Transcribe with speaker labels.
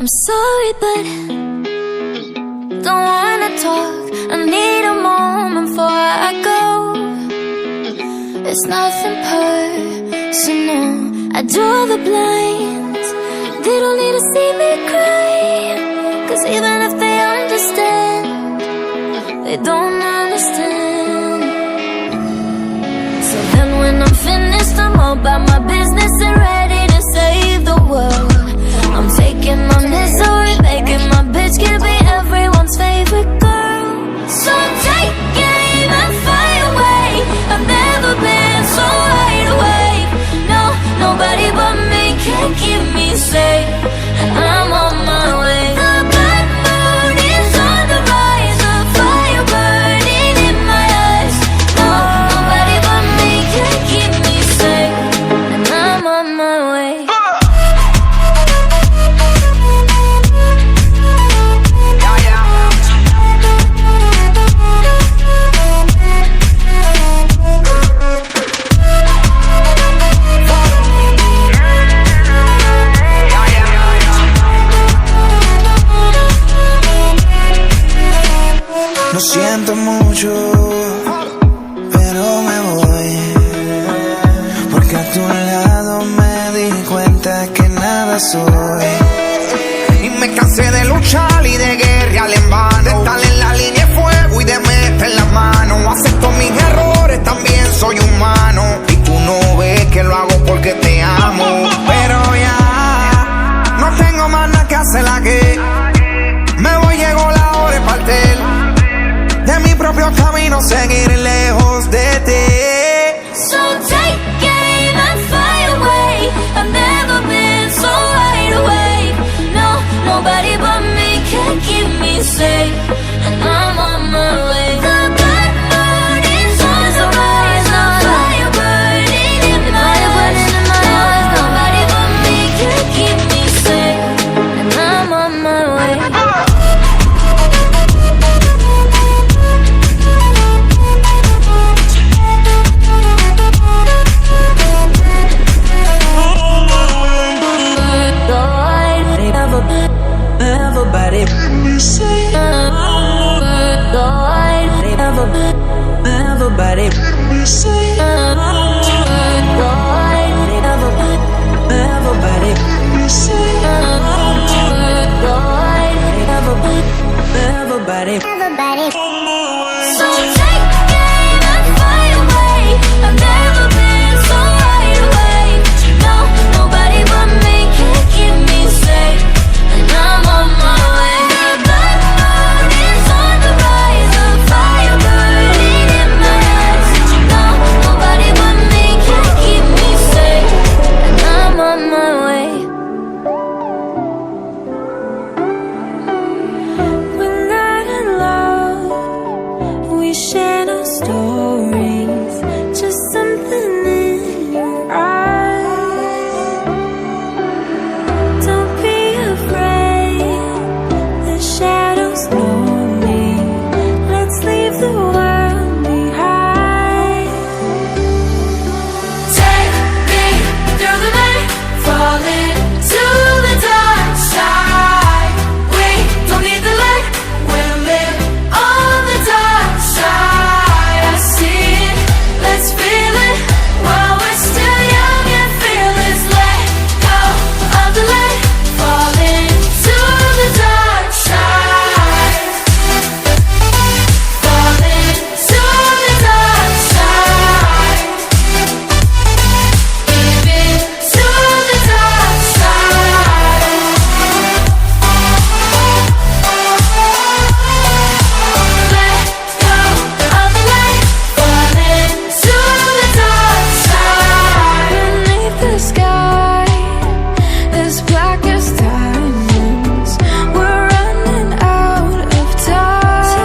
Speaker 1: I'm sorry, but don't wanna talk. I need a moment before I go. It's nothing personal. I draw the blinds. They don't need to see me cry, 'cause even if they understand, they don't understand. So then when I'm finished, I'm all about my business and ready to save the world. I'm taking my misery, making my bitch can be everyone's favorite girl. So take aim and fly away. I've never been so wide awake. No, nobody but me can keep me safe, and I'm on my way. The bad mood is on the rise, a fire burning in my eyes. No, nobody but me can keep me safe, and I'm on my way.
Speaker 2: Lo siento mucho, pero me voy, porque a tu lado me di cuenta que nada soy. Y me cansé de luchar y de guerrear en vano, de estar en la línea de fuego y de meter la mano. Acepto mis errores, también soy humano, y tú no ves que lo hago porque te amo. Pero ya no tengo más nada que hacer aquí. Me voy, llegó la hora de partir de mi propio camino, seguir lejos de ti.
Speaker 1: So take aim and fly away. I've never been so wide awake. No, nobody but me can keep me safe, and I'm on my way. The bad mood is on the rise, a fire burning in my eyes. No, nobody but me can keep me safe, and I'm on my way.
Speaker 2: Everybody, everybody, everybody,